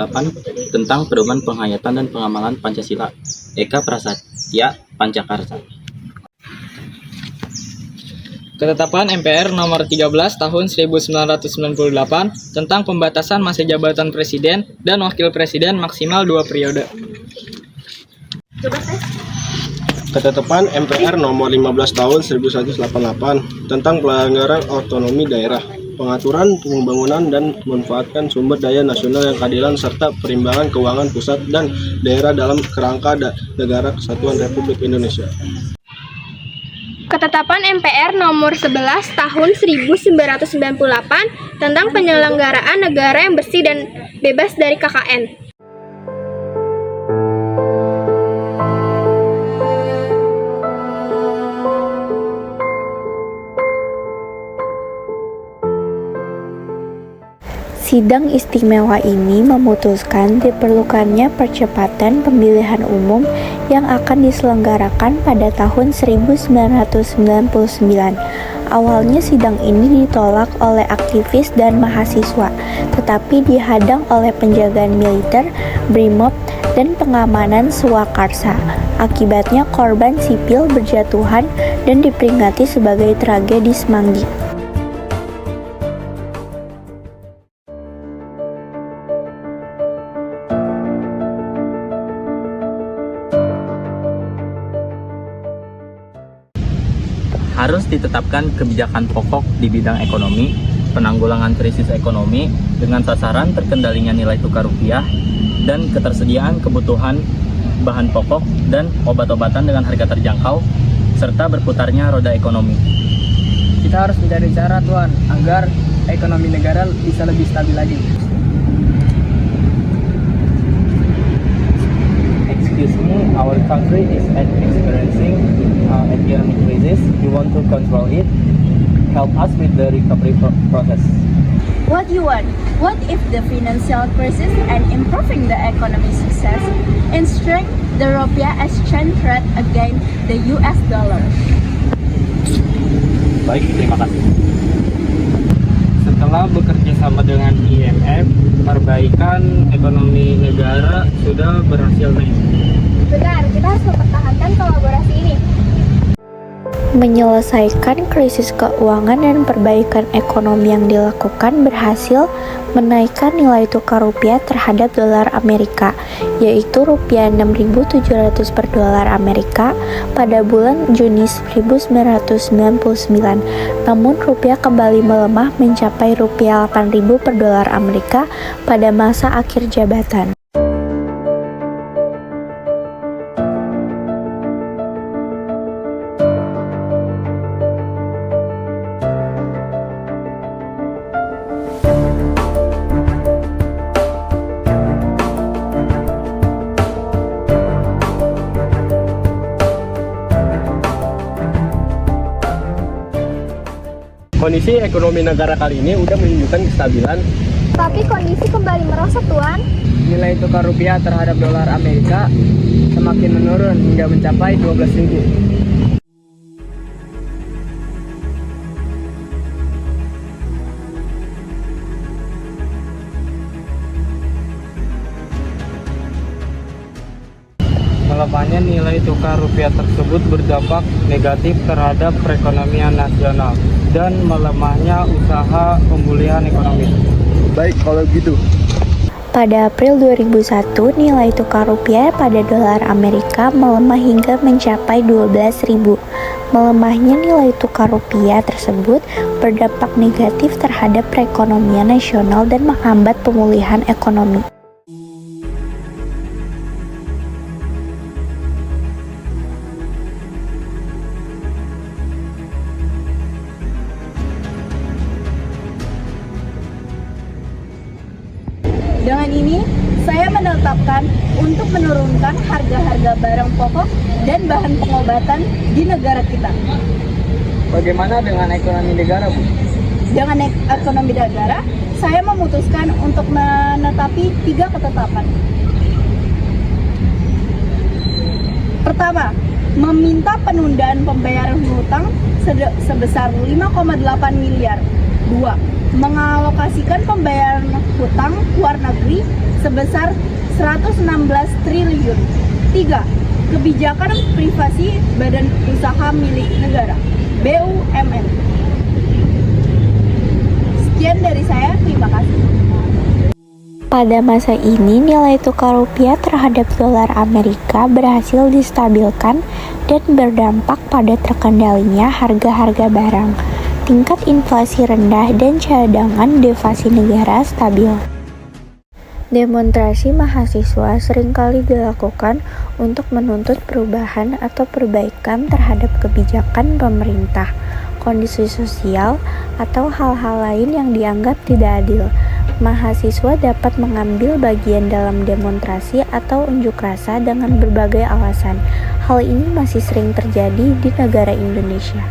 tentang pedoman penghayatan dan pengamalan Pancasila. Eka Prasatya Pancakarsa. Ketetapan MPR nomor 13 tahun 1998 tentang pembatasan masa jabatan presiden dan wakil presiden maksimal 2 periode. Ketetapan MPR nomor 15 tahun 1988 tentang pelanggaran otonomi daerah, pengaturan pembangunan dan memanfaatkan sumber daya nasional yang keadilan serta perimbangan keuangan pusat dan daerah dalam kerangka negara kesatuan Republik Indonesia. Ketetapan MPR nomor 11 tahun 1998 tentang penyelenggaraan negara yang bersih dan bebas dari KKN. Sidang istimewa ini memutuskan diperlukannya percepatan pemilihan umum yang akan diselenggarakan pada tahun 1999. Awalnya sidang ini ditolak oleh aktivis dan mahasiswa, tetapi dihadang oleh penjagaan militer, Brimob, dan pengamanan Swakarsa. Akibatnya korban sipil berjatuhan dan diperingati sebagai tragedi Semanggi. Harus ditetapkan kebijakan pokok di bidang ekonomi, penanggulangan krisis ekonomi dengan sasaran terkendalinya nilai tukar rupiah dan ketersediaan kebutuhan bahan pokok dan obat-obatan dengan harga terjangkau serta berputarnya roda ekonomi. Kita harus mencari cara, Tuan, agar ekonomi negara bisa lebih stabil lagi. Excuse me, our country is experiencing economic crisis. We want to control it. Help us with the recovery process. What do you want? What if the financial crisis and improving the economic success and strength the rupiah exchange rate against the US dollar? Baik, terima kasih. Setelah bekerja sama dengan IMF, perbaikan ekonomi negara sudah berhasil naik. Benar, kita harus mempertahankan kolaborasi ini. Menyelesaikan krisis keuangan dan perbaikan ekonomi yang dilakukan berhasil menaikkan nilai tukar rupiah terhadap dolar Amerika, yaitu rupiah 6.700 per dolar Amerika pada bulan Juni 1999. Namun rupiah kembali melemah mencapai rupiah 8.000 per dolar Amerika pada masa akhir jabatan. Kondisi ekonomi negara kali ini udah menunjukkan kestabilan. Tapi kondisi kembali merosot, Tuan. Nilai tukar rupiah terhadap dolar Amerika semakin menurun hingga mencapai 12.000. Melemahnya nilai tukar rupiah tersebut berdampak negatif terhadap perekonomian nasional dan melemahnya usaha pemulihan ekonomi. Baik, kalau gitu. Pada April 2001, nilai tukar rupiah pada dolar Amerika melemah hingga mencapai 12.000. Melemahnya nilai tukar rupiah tersebut berdampak negatif terhadap perekonomian nasional dan menghambat pemulihan ekonomi. Dengan ini, saya menetapkan untuk menurunkan harga-harga barang pokok dan bahan pengobatan di negara kita. Bagaimana dengan ekonomi negara, Bu? Dengan ekonomi negara, saya memutuskan untuk menetapi 3 ketetapan. Pertama, meminta penundaan pembayaran hutang sebesar 5,8 miliar. 2. Mengalokasikan pembayaran hutang luar negeri sebesar 116 triliun. 3. Kebijakan privasi badan usaha milik negara (BUMN). Sekian dari saya, terima kasih. Pada masa ini, nilai tukar rupiah terhadap dolar Amerika berhasil distabilkan dan berdampak pada terkendalinya harga-harga barang. Tingkat inflasi rendah dan cadangan devisa negara stabil. Demonstrasi mahasiswa seringkali dilakukan untuk menuntut perubahan atau perbaikan terhadap kebijakan pemerintah, kondisi sosial, atau hal-hal lain yang dianggap tidak adil. Mahasiswa dapat mengambil bagian dalam demonstrasi atau unjuk rasa dengan berbagai alasan. Hal ini masih sering terjadi di negara Indonesia.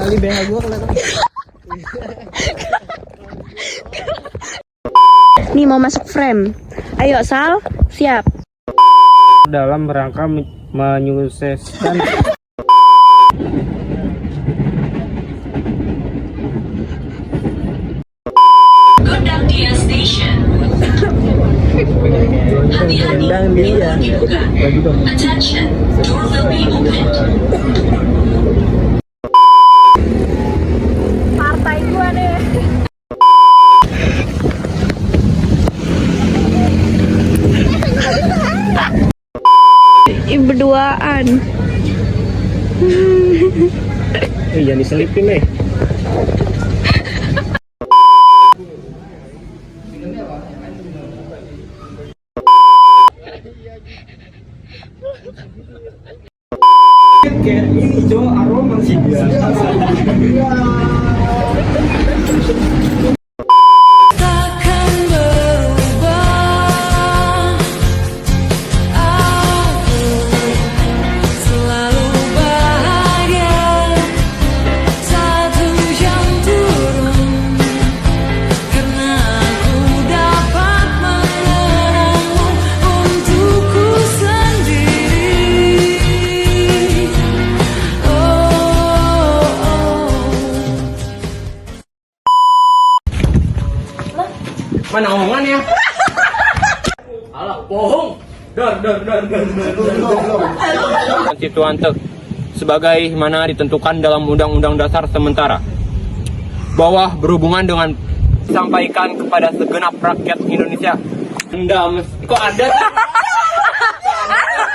Kali BH gua kelihatan. Nih mau masuk frame. Ayo Sal, siap. Dalam rangka menyukseskan Gondangdia Station. Hati-hati, pintu dibuka. Attention, door will be opened. Partai gua deh. Berduaan. Jangan diselipin nih. Kayak ini Jo, aroma sih biasa. Mana omongannya? Alah, bohong. Konstituante sebagaimana ditentukan dalam Undang-Undang Dasar sementara bahwa berhubungan dengan sampaikan kepada segenap rakyat Indonesia. Kok ada?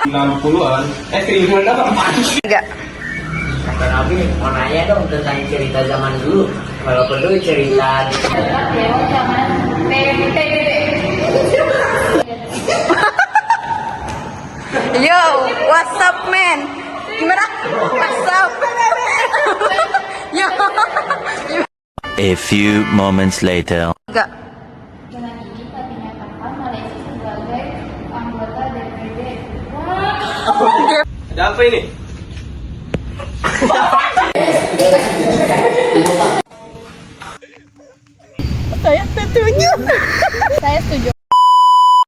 60-an. Kiriman apa? Enggak. Kata Nabi, mau nanya dong tentang cerita zaman dulu. Kalau perlu cerita Yo, what's up man? Gimana? What's up? Yo. A few moments later. Enggak. Dengan ini telah dinyatakan Malaysia sebagai anggota DPD. Ada apa ini? Saya setuju. Saya setuju.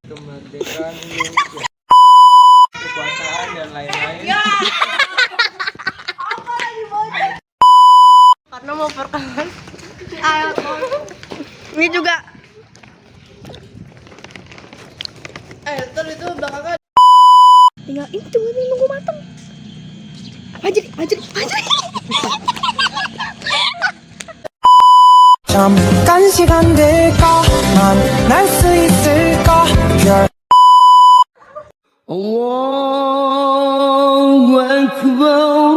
Kemerdekaan Indonesia. Kekuasaan dan lain-lain. Karena mau perkenalan. Ini juga. Ntar itu belakangan. Tinggal ini tunggu nih nunggu matang. Maju. 잠깐 시간 될까 만날 수 있을까 Allahu Akbar.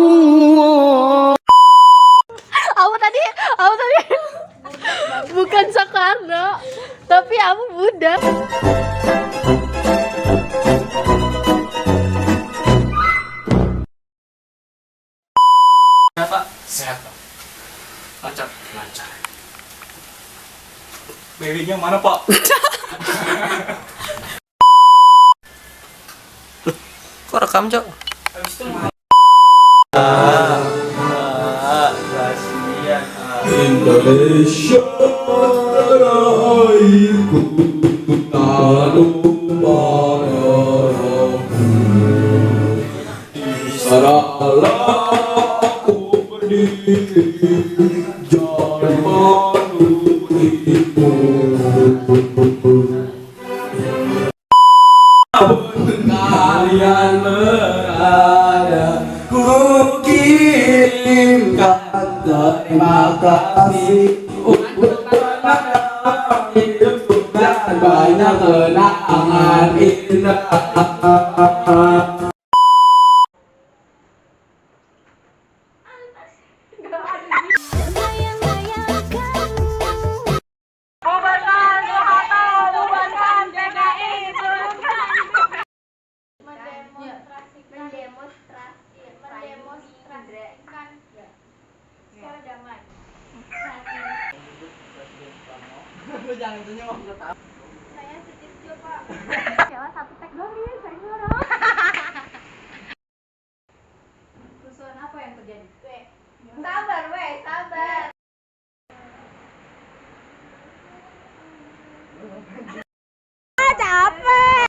Aku tadi bukan Soekarno, tapi aku budak. Pak, sehat Pak. Lancar. Babynya mana Pak? Kok rekam, Cok? Indonesia raihku, tak lupa darahku. Di sanalah aku berdiri, jangan menurutimu. Kalian berada, ku kirimkan terima kasih untuk kenangan hidup dan banyak kenangan indah. Saya setuju, Pak. Jalan satu tek doang nih, saya ngorok. Kerusuhan apa yang terjadi? Sabar, sabar. Capek.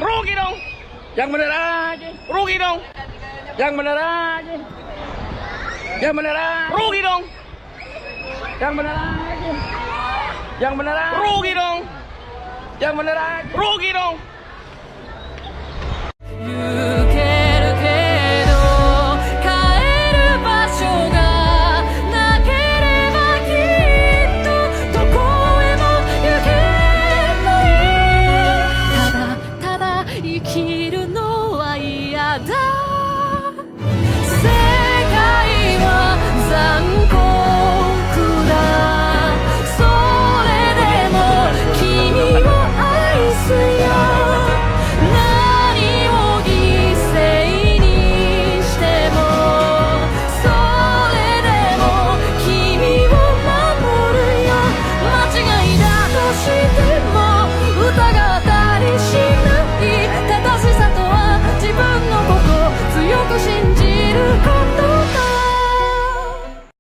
Rugi dong. Yang bener aja. Rugi dong. Yang bener aja. Yang bener aja. Rugi dong. Yang bener aja. Yang bener aja. Rugi dong. Yang bener aja. Rugi dong.